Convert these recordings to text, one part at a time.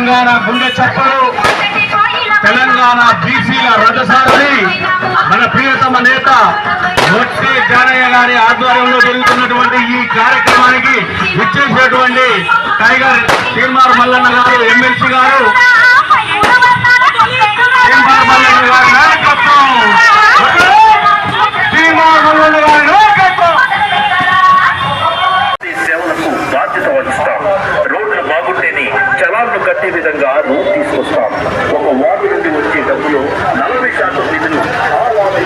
తెలంగాణ గుండె చప్పలు, తెలంగాణ బీసీల రథసారథి మన ప్రియతమ నేత బొత్స జానయ్య గారి ఆధ్వర్యంలో జరుగుతున్నటువంటి ఈ కార్యక్రమానికి విచ్చేసినటువంటి టైగర్ తీర్మార్ మల్లన్న గారు, ఎమ్మెల్సీ గారు తీర్మార్ మల్లన్న గారి నాయకత్వం, తీర్మార్ మల్లన్న గారి నాయకత్వం. సేవలకు బాధ్యత వహిస్తాం. రోడ్లు బాగుంటేనే చలాన్లు కట్టే విధంగా రూట్ తీసుకొస్తాం. ఒక వార్డు నుండి వచ్చే డబ్బులు 40% నిధులు ఆ వార్డు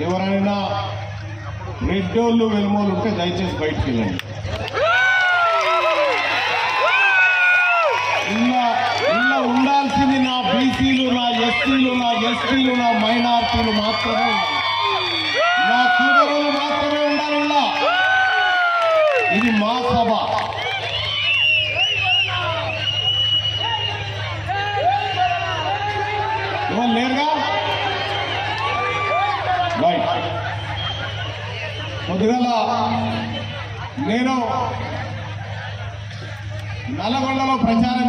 ఎవరైనా రెడ్డోళ్ళు వెలుమోళ్ళు ఉంటే దయచేసి బయటికి వెళ్ళండి. ఇలా ఉండాల్సింది నా బీసీలు, నా ఎస్సీలు, నా ఎస్టీలు, నా మైనార్టీలు మాత్రమే ఉండాలి. నా సోదరులు మాత్రమే ఉండాలి. ఇలా ఇది మా సభ. ఎవరు లేరుగా? పొద్దుగల నేను నల్లగొండలో ప్రచారం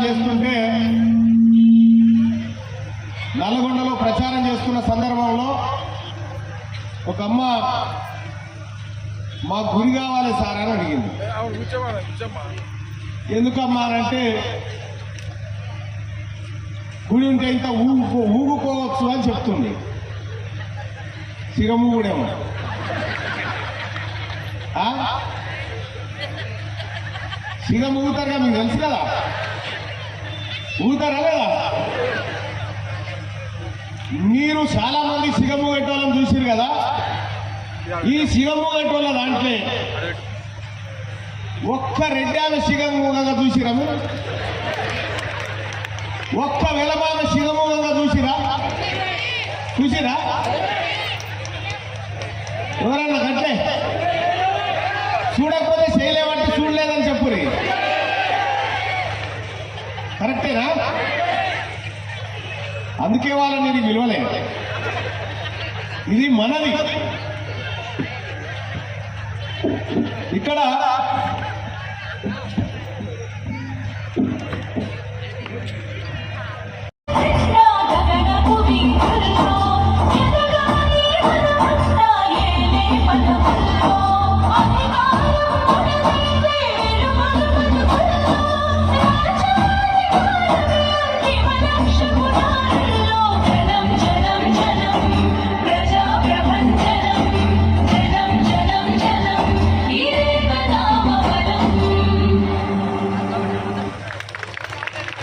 చేస్తున్న సందర్భంలో ఒక అమ్మ మా గురి కావాలి సార్ అని అడిగింది. ఎందుకమ్మా అంటే గుడి ఉంటే ఇంత ఊగుకోవచ్చు అని చెప్తుంది. సిగమూగుడేమో సిగం ఊగుతారుగా, మీకు తెలుసు కదా, ఊగుతారా లేదా? మీరు చాలా మంది సిగము కట్టోళ్ళని చూసిరు కదా. ఈ సిగము కట్టోళ్ళ దాంట్లో ఒక్క రెడ్డాల సిగముగా చూసిరా? మీరు ఒక్క వెలమాన సిగముగా చూసిరా? ఎవరన్నా కట్లే? చూడకపోతే చేయలేమంటే చూడలేదని చెప్పురి. కరెక్టేనా? అందుకే వాళ్ళని నేను విలువలేదు. ఇది మనది. ఇక్కడ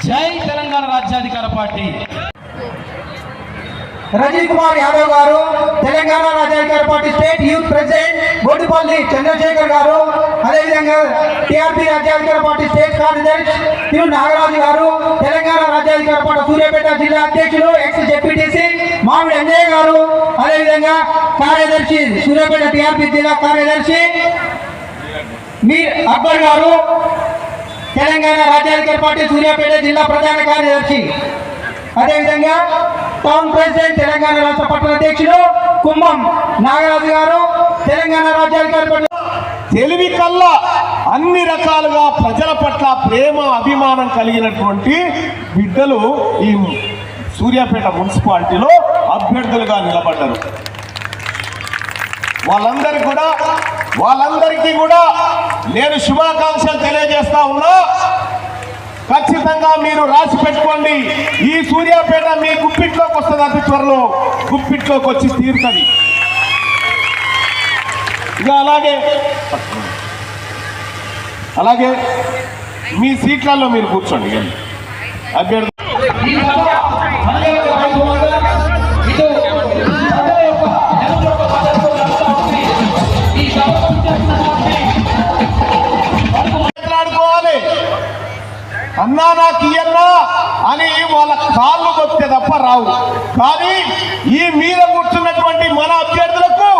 జై Telangana Rajyadhikara party. Rajani Kumar Yadav garu, Telangana Rajyadhikara party state youth president Boddupalli Chandrashekar garu, అదేవిధంగా టీఆర్పీ రాజ్యాధికార పార్టీ స్టేట్ కార్యదర్శి తిరు నాగరాజు గారు, తెలంగాణ రాజ్యాధికార పార్టీ సూర్యాపేట జిల్లా అధ్యక్షులు ఎక్స్ జెడ్పీటీసీ మామిడి అంజయ్య గారు, అదేవిధంగా కార్యదర్శి సూర్యాపేట టీఆర్పీ జిల్లా కార్యదర్శి మీర్ అక్బర్ గారు, తెలంగాణ రాజ్యాధికార పార్టీ సూర్యాపేట జిల్లా ప్రధాన కార్యదర్శి, అదేవిధంగా టౌన్ ప్రెసిడెంట్ తెలంగాణ రాష్ట్ర పట్టణ అధ్యక్షులు కుంభం నాగరాజు గారు, తెలంగాణ రాజ్యాధికార పార్టీ తెలివి కల్లా అన్ని రకాలుగా ప్రజల పట్ల ప్రేమ అభిమానం కలిగినటువంటి బిడ్డలు ఈ సూర్యాపేట మున్సిపాలిటీలో అభ్యర్థులుగా నిలబడ్డారు. వాళ్ళందరికీ కూడా నేను శుభాకాంక్షలు తెలియజేస్తా ఉన్నా. ఖచ్చితంగా మీరు రాసి పెట్టుకోండి. ఈ సూర్యాపేట మీ గుప్పిట్లోకి వస్తుంది. అతి త్వరలో గుప్పిట్లోకి వచ్చి తీరుతుంది. ఇక అలాగే మీ సీట్లలో మీరు కూర్చోండి. అభ్యర్థి మాట్లాడుకోవాలి. అన్నా నాకు ఇయ్యన్నా అని వాళ్ళ కాళ్ళు కొట్టే తప్ప రావు. కానీ ఈ మీద కూర్చున్నటువంటి మన అభ్యర్థులకు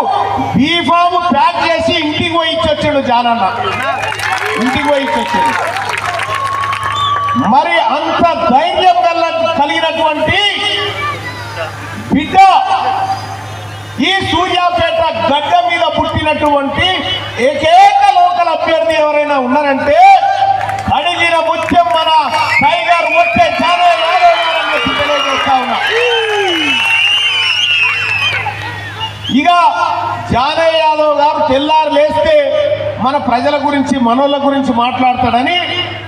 బీఫామ్ ప్యాక్ చేసి ఇంటికి పోయి ఇచ్చొచ్చాడు జానన్న. మరి అంత ధైర్యం కలిగినటువంటి బిడ్డ ఈ సూర్యాపేట గడ్డ మీద పుట్టినటువంటి ఏకైక లోకల్ అభ్యర్థి ఎవరైనా ఉన్నారంటే అడిగిన ముత్యం మన టైగర్ వచ్చే జానయ్య యాదవ్ గారని తెలియజేస్తా ఉన్నా. ఇక జానయ్య యాదవ్ గారు తెల్లారు లేస్తే మన ప్రజల గురించి మనోళ్ళ గురించి మాట్లాడతాడని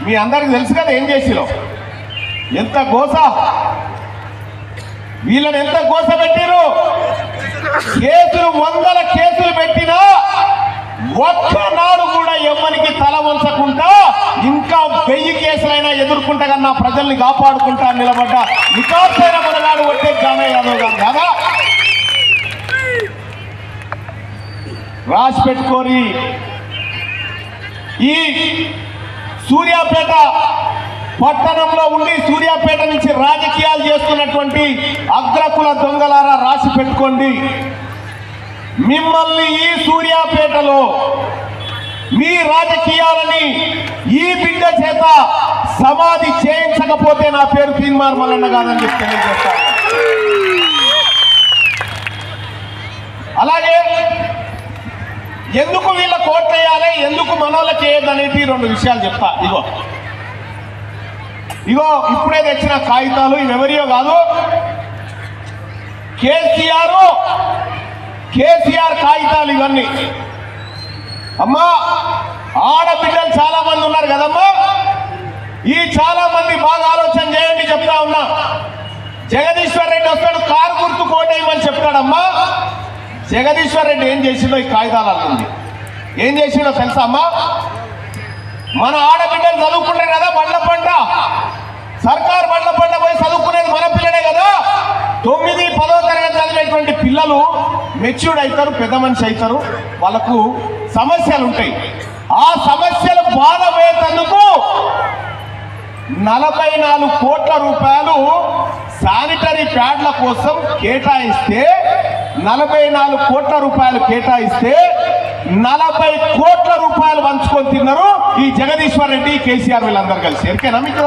మీ అందరికి తెలుసు కదా ఏం చేసిరో. ఎంత గోస, వీళ్ళని ఎంత గోస పెట్టిరు. కేసులు 100 కేసులు పెట్టినా ఒక్కనాడు కూడా ఎమ్మనికి తల వంచకుండా ఇంకా 1000 కేసులైనా ఎదుర్కొంటా కన్నా ప్రజల్ని కాపాడుకుంటా నిలబడ్డ నికార్సైన మనగాడు వచ్చే జానయ్య యాదవ్ గారు కదా. రాసి పెట్టుకోరి. ఈ సూర్యాపేట పట్టణంలో ఉండి సూర్యాపేట నుంచి రాజకీయాలు చేస్తున్నటువంటి అగ్రకుల దొంగలారా రాసి పెట్టుకోండి. మిమ్మల్ని ఈ సూర్యాపేటలో మీ రాజకీయాలని ఈ బిడ్డ చేత సమాధి చేయించకపోతే నా పేరు తీన్మార్ మల్లన్న కాదని చెప్పి తెలియజేస్తాను. అలాగే ఎందుకు వీళ్ళ కోట్లు వేయాలి, ఎందుకు మనోళ్ళకి వేయద్దనేది 2 విషయాలు చెప్తా. ఇగో ఇప్పుడే తెచ్చిన కాగితాలు, ఇవి ఎవరియో కాదు, కేసీఆర్ కాగితాలు ఇవన్నీ. అమ్మా, ఆడబిడ్డలు చాలా మంది ఉన్నారు కదమ్మా. ఈ చాలా మంది బాగా ఆలోచన చేయండి, చెప్తా ఉన్నా. జగదీశ్వర్ రెడ్డి వస్తాడు, కారు గుర్తు కోటేయమని చెప్తాడమ్మా. జగదీశ్వర్ రెడ్డి ఏం చేసిండో ఈ కాగితాలు అంటుంది. ఏం చేసిండో తెలుసా అమ్మా? మన ఆడబిడ్డలు చదువుకుంటారు కదా, బండ్ల పంట, సర్కార్ బండ్ల పంట పోయి చదువుకునేది మన పిల్లడే కదా. 9, 10వ తరగతి చదివేటువంటి పిల్లలు మెచ్యూర్డ్ అవుతారు, పెద్ద మనిషి అవుతారు, వాళ్ళకు సమస్యలు ఉంటాయి. ఆ సమస్యలు బాధ వేసేందుకు 44 కోట్ల రూపాయలు శానిటరీ ప్యాడ్ల కోసం కేటాయిస్తే, 44 కోట్ల రూపాయలు కేటాయిస్తే 40 కోట్ల రూపాయలు పంచుకొని తిన్నారు ఈ జగదీశ్వర్ రెడ్డి, కేసీఆర్ వీళ్ళందరూ కలిసి. ఎరికేనా మీకు?